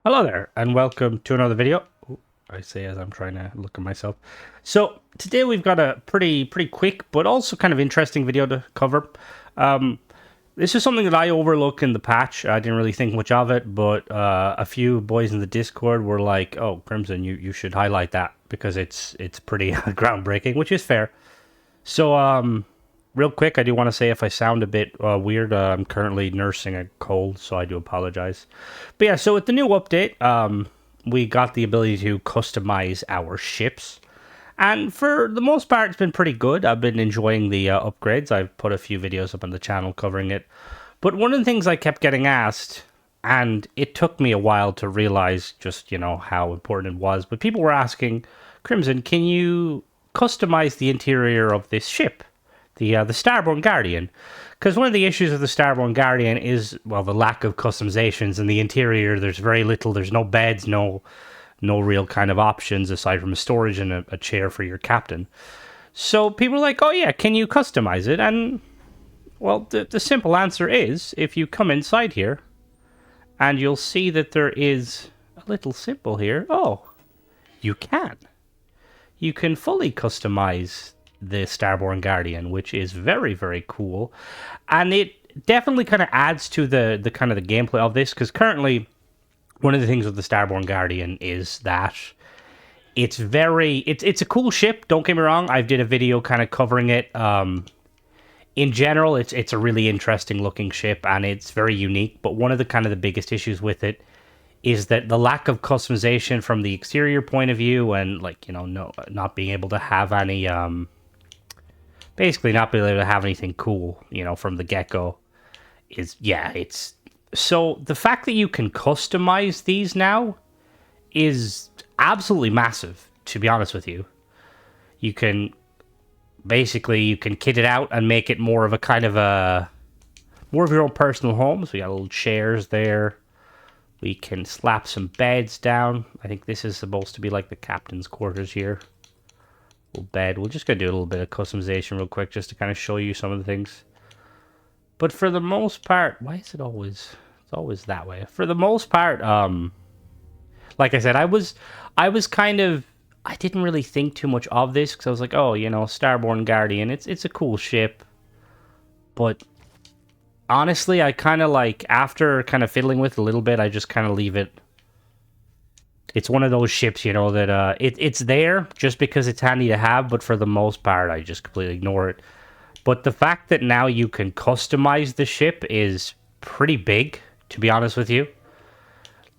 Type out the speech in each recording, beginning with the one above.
Hello there, and welcome to another video. Ooh, I say as I'm trying to look at myself. So today we've got a pretty quick, but also kind of interesting video to cover. Um, this is something that I overlook in the patch. I didn't really think much of it, but a few boys in the Discord were like, "Oh, Crimson, you should highlight that because it's pretty groundbreaking," which is fair. So real quick, I do want to say if I sound a bit weird, I'm currently nursing a cold, so I do apologize. But yeah, so with the new update, we got the ability to customize our ships. And for the most part, it's been pretty good. I've been enjoying the upgrades. I've put a few videos up on the channel covering it. But one of the things I kept getting asked, and it took me a while to realize just, how important it was, but people were asking, Crimson, can you customize the interior of this ship? The Starborn Guardian. Because one of the issues of the Starborn Guardian is, well, the lack of customizations in the interior. There's very little. There's no beds, no real kind of options aside from a storage and a chair for your captain. So people are like, oh yeah, can you customize it? And, well, the simple answer is, if you come inside here, and you'll see that there is a little symbol here. Oh, you can. You can fully customize the Starborn Guardian, which is very cool, and it definitely kind of adds to the kind of the gameplay of this, because currently one of the things with the Starborn Guardian is that it's a cool ship. Don't get me wrong. I did a video kind of covering it. In general, it's a really interesting looking ship and it's very unique. But one of the kind of the biggest issues with it is that the lack of customization from the exterior point of view, and not being able to have any basically not being able to have anything cool, from the get-go is, yeah, it's... So the fact that you can customize these now is absolutely massive, to be honest with you. You can, basically, you can kit it out and make it more of a kind of a... more of your own personal home. So we got little chairs there. We can slap some beds down. I think this is supposed to be like the captain's quarters here. Bed. We're just going to do a little bit of customization real quick just to kind of show you some of the things. But for the most part, why is it always... It's always that way. For the most part, like I said, I was kind of... I didn't really think too much of this because I was like, oh, Starborn Guardian, it's a cool ship. But honestly, I kind of like, after kind of fiddling with it a little bit, I just kind of leave it. It's one of those ships, that it's there just because it's handy to have, but for the most part, I just completely ignore it. But the fact that now you can customize the ship is pretty big, to be honest with you.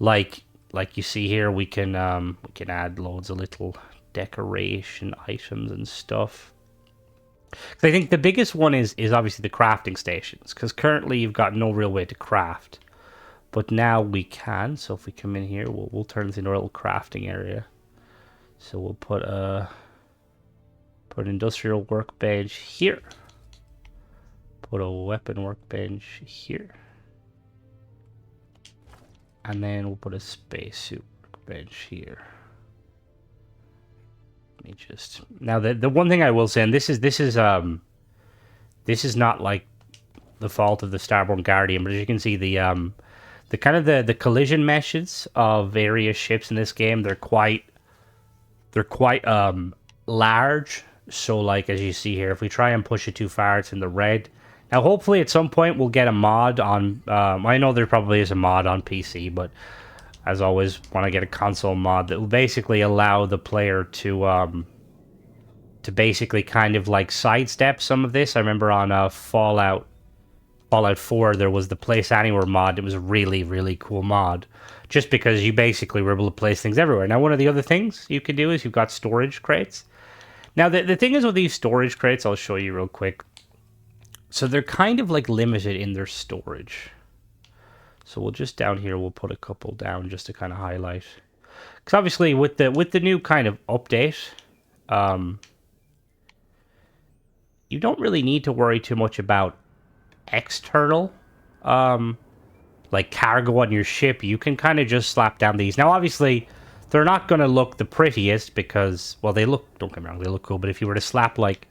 Like you see here, we can add loads of little decoration items and stuff. I think the biggest one is obviously the crafting stations, because currently you've got no real way to craft. But now we can. So if we come in here, we'll turn this into a little crafting area. So we'll put an industrial workbench here. Put a weapon workbench here. And then we'll put a spacesuit workbench here. Let me just... Now the one thing I will say, and this is not like the fault of the Starborn Guardian, but as you can see, the kind of the collision meshes of various ships in this game, they're quite large. So like as you see here, if we try and push it too far, it's in the red. Now hopefully at some point we'll get a mod on, I know there probably is a mod on PC, but as always, want to get a console mod that will basically allow the player to basically kind of like sidestep some of this. I remember on Fallout 4, there was the Place Anywhere mod. It was a really cool mod, just because you basically were able to place things everywhere. Now, one of the other things you can do is you've got storage crates. Now, the thing is with these storage crates, I'll show you real quick. So they're kind of like limited in their storage. So we'll just down here, we'll put a couple down just to kind of highlight. Because obviously with the new kind of update, you don't really need to worry too much about external like cargo on your ship. You can kind of just slap down these. Now obviously they're not going to look the prettiest because, well, they look, don't get me wrong, they look cool, but if you were to slap like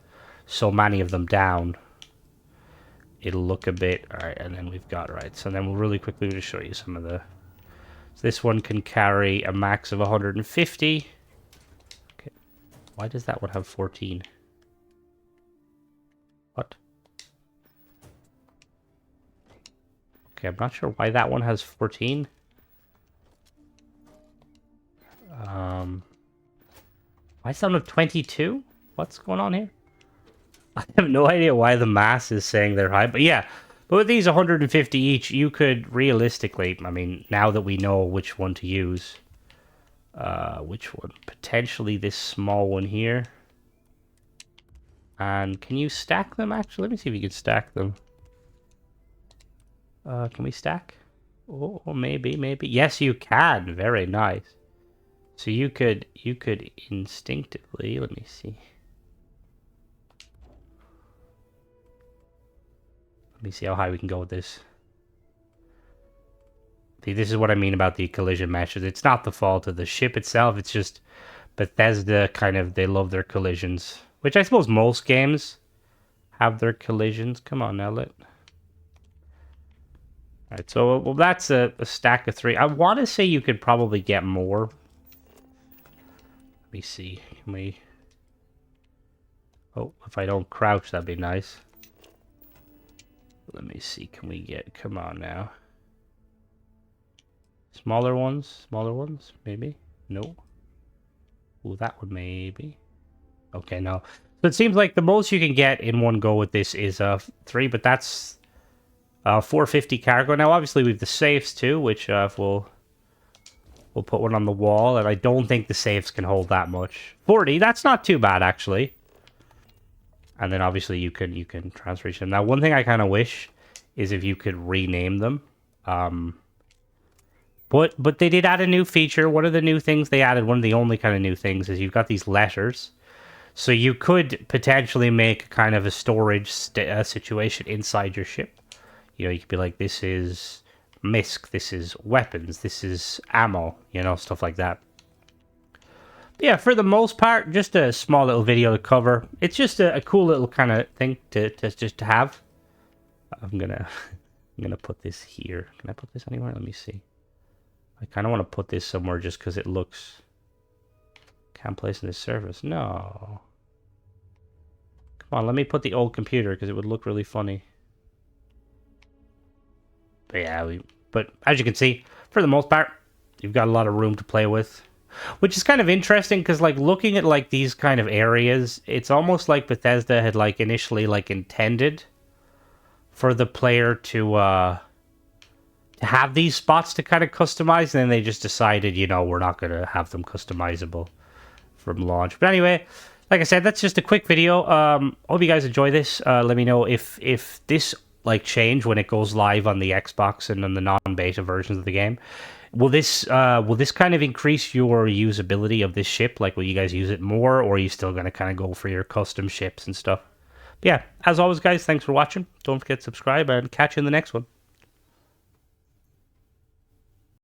so many of them down, it'll look a bit... All right, and then we've got... Right, so then we'll really quickly just show you some of the So this one can carry a max of 150. Okay. Why does that one have 14? What? Okay, I'm not sure why that one has 14. Why is that one 22? What's going on here? I have no idea why the mass is saying they're high, but yeah. But with these 150 each, you could realistically, I mean, now that we know which one to use, which one? Potentially this small one here. And can you stack them, actually? Let me see if you can stack them. Can we stack? Oh, maybe. Yes, you can. Very nice. So you could instinctively, let me see. Let me see how high we can go with this. See, this is what I mean about the collision meshes. It's not the fault of the ship itself. It's just Bethesda they love their collisions. Which I suppose most games have their collisions. Come on now, Alright, so well, that's a stack of 3. I want to say you could probably get more. Let me see. Can we... Oh, if I don't crouch, that'd be nice. Let me see. Can we get... Come on now. Smaller ones? Maybe? No. Ooh, that one maybe. Okay, no. So it seems like the most you can get in one go with this is 3, but that's 450 cargo. Now, obviously, we have the safes too, which we'll put one on the wall, and I don't think the safes can hold that much. 40, that's not too bad, actually. And then, obviously, you can transfer them. Now, one thing I kind of wish is if you could rename them. But they did add a new feature. One of the new things they added, one of the only kind of new things, is you've got these letters. So you could potentially make kind of a storage situation inside your ship. You know, you could be like, this is MISC, this is weapons, this is ammo, you know, stuff like that. But yeah, for the most part, just a small little video to cover. It's just a cool little kind of thing to have. I'm gonna put this here. Can I put this anywhere? Let me see. I kind of want to put this somewhere just because it looks... Can't place in this surface. No. Come on, let me put the old computer because it would look really funny. But yeah, but as you can see, for the most part, you've got a lot of room to play with. Which is kind of interesting because, like, looking at, like, these kind of areas, it's almost like Bethesda had, like, initially, like, intended for the player to have these spots to kind of customize, and then they just decided, you know, we're not going to have them customizable from launch. But anyway, like I said, that's just a quick video. Hope you guys enjoy this. Let me know if this like change when it goes live on the Xbox and on the non-beta versions of the game. Will this kind of increase your usability of this ship? Like, will you guys use it more, or are you still going to kind of go for your custom ships and stuff? But yeah, as always, guys, thanks for watching. Don't forget to subscribe, and catch you in the next one.